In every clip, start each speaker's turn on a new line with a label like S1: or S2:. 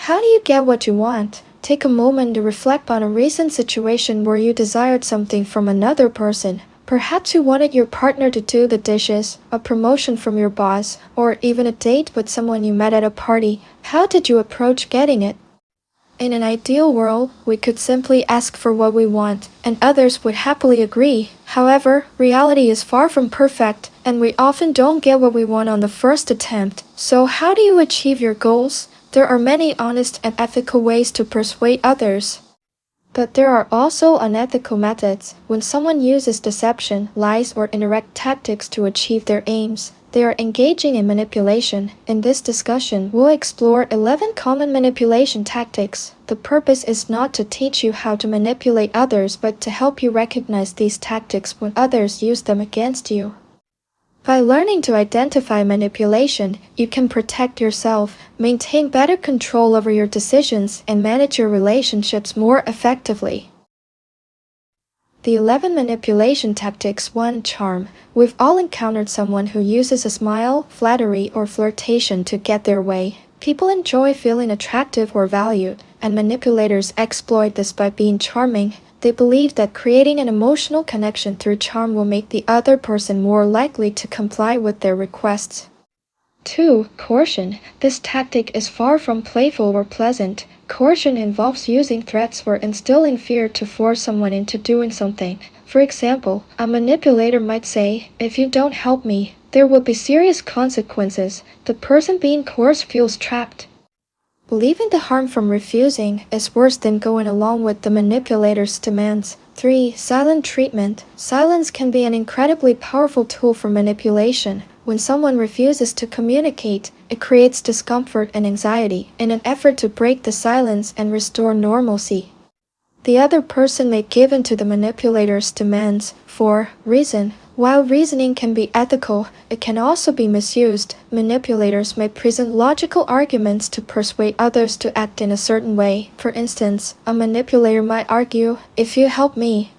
S1: How do you get what you want? Take a moment to reflect on a recent situation where you desired something from another person. Perhaps you wanted your partner to do the dishes, a promotion from your boss, or even a date with someone you met at a party. How did you approach getting it? In an ideal world, we could simply ask for what we want, and others would happily agree. However, reality is far from perfect, and we often don't get what we want on the first attempt. So how do you achieve your goals? There are many honest and ethical ways to persuade others. But there are also unethical methods. When someone uses deception, lies, or indirect tactics to achieve their aims, they are engaging in manipulation. In this discussion, we'll explore 11 common manipulation tactics. The purpose is not to teach you how to manipulate others, but to help you recognize these tactics when others use them against you. By learning to identify manipulation, you can protect yourself, maintain better control over your decisions, and manage your relationships more effectively. The 11 manipulation tactics. 1. Charm. We've all encountered someone who uses a smile, flattery, or flirtation to get their way. People enjoy feeling attractive or valued, and manipulators exploit this by being charming. They believe that creating an emotional connection through charm will make the other person more likely to comply with their requests. 2. Coercion. This tactic is far from playful or pleasant. Coercion involves using threats or instilling fear to force someone into doing something. For example, a manipulator might say, "If you don't help me, there will be serious consequences." The person being coerced feels trapped. Believing the harm from refusing is worse than going along with the manipulator's demands. 3. Silent treatment. Silence can be an incredibly powerful tool for manipulation. When someone refuses to communicate, it creates discomfort and anxiety. In an effort to break the silence and restore normalcy, the other person may give in to the manipulator's demands. 4. Reason. While reasoning can be ethical, it can also be misused. Manipulators may present logical arguments to persuade others to act in a certain way. For instance, a manipulator might argue, "If you help me,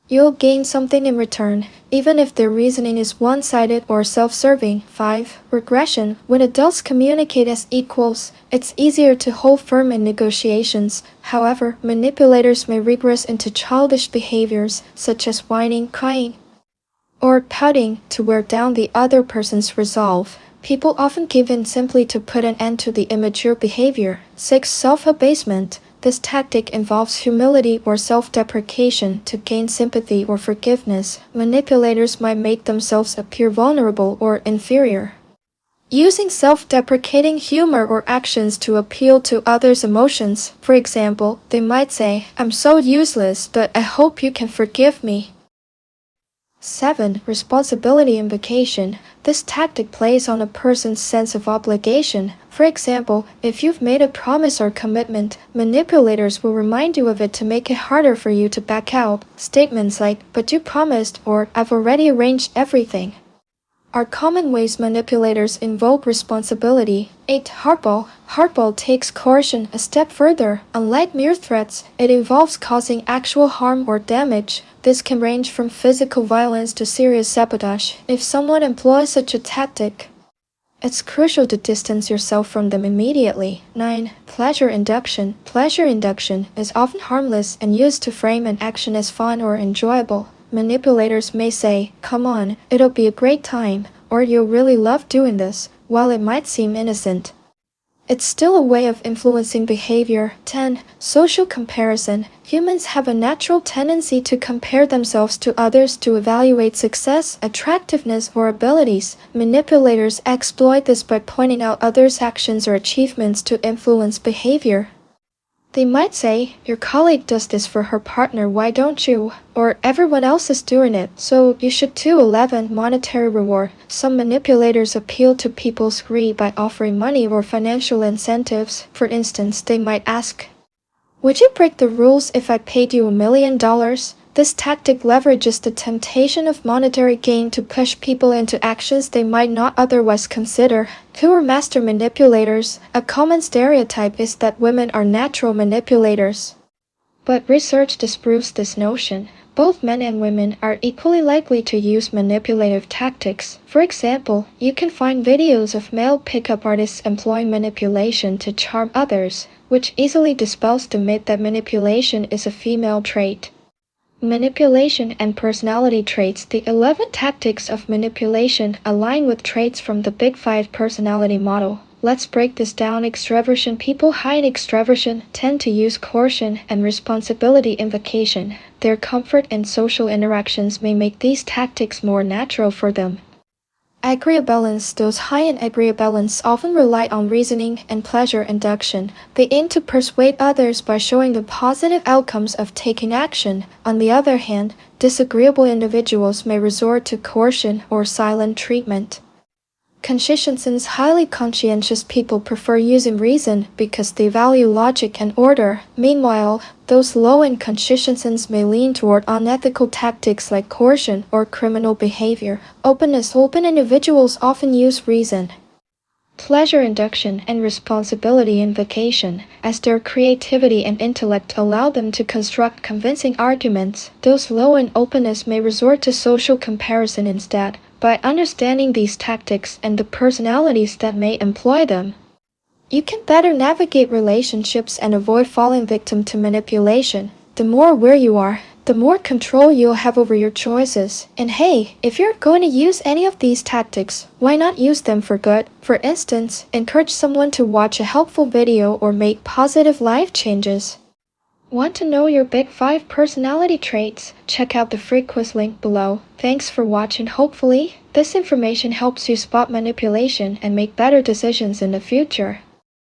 S1: you'll gain something in return," even if their reasoning is one-sided or self-serving. 5. Regression. When adults communicate as equals, it's easier to hold firm in negotiations. However, manipulators may regress into childish behaviors, such as whining, crying, or pouting, to wear down the other person's resolve. People often give in simply to put an end to the immature behavior. 6. Self-abasement. This tactic involves humility or self-deprecation to gain sympathy or forgiveness. Manipulators might make themselves appear vulnerable or inferior, using self-deprecating humor or actions to appeal to others' emotions. For example, they might say, "I'm so useless, but I hope you can forgive me." 7. Responsibility invocation. This tactic plays on a person's sense of obligation. For example, if you've made a promise or commitment, manipulators will remind you of it to make it harder for you to back out. Statements like, "But you promised," or "I've already arranged everything," are common ways manipulators invoke responsibility. 8. Hardball. Hardball takes coercion a step further. Unlike mere threats, it involves causing actual harm or damage. This can range from physical violence to serious sabotage. If someone employs such a tactic, it's crucial to distance yourself from them immediately. 9. Pleasure induction. Pleasure induction is often harmless and used to frame an action as fun or enjoyable. Manipulators may say, "Come on, it'll be a great time," or "You'll really love doing this." While it might seem innocent, it's still a way of influencing behavior. 10. Social comparison. Humans have a natural tendency to compare themselves to others to evaluate success, attractiveness, or abilities. Manipulators exploit this by pointing out others' actions or achievements to influence behavior. They might say, "Your colleague does this for her partner, why don't you?" Or "Everyone else is doing it, so you should too." 11. Monetary reward. Some manipulators appeal to people's greed by offering money or financial incentives. For instance, they might ask, "Would you break the rules if I paid you $1 million?" This tactic leverages the temptation of monetary gain to push people into actions they might not otherwise consider. Who are master manipulators? A common stereotype is that women are natural manipulators, but research disproves this notion. Both men and women are equally likely to use manipulative tactics. For example, you can find videos of male pickup artists employing manipulation to charm others, which easily dispels the myth that manipulation is a female trait. Manipulation and personality traits. The 11 tactics of manipulation align with traits from the Big Five personality model. Let's break this down. Extraversion. People high in extraversion tend to use coercion and responsibility invocation. Their comfort and social interactions may make these tactics more natural for them. Agreeableness. Those high in agreeableness often rely on reasoning and pleasure induction. They aim to persuade others by showing the positive outcomes of taking action. On the other hand, disagreeable individuals may resort to coercion or silent treatment. Conscientious. Highly conscientious people prefer using reason because they value logic and order. Meanwhile, those low in conscientiousness may lean toward unethical tactics like coercion or criminal behavior. Openness. Open individuals often use reason, pleasure induction, and responsibility invocation, as their creativity and intellect allow them to construct convincing arguments. Those low in openness may resort to social comparison instead. By understanding these tactics and the personalities that may employ them, you can better navigate relationships and avoid falling victim to manipulation. The more aware you are, the more control you'll have over your choices. And hey, if you're going to use any of these tactics, why not use them for good? For instance, encourage someone to watch a helpful video or make positive life changes. Want to know your Big Five personality traits? Check out the free quiz link below. Thanks for watching. Hopefully, this information helps you spot manipulation and make better decisions in the future.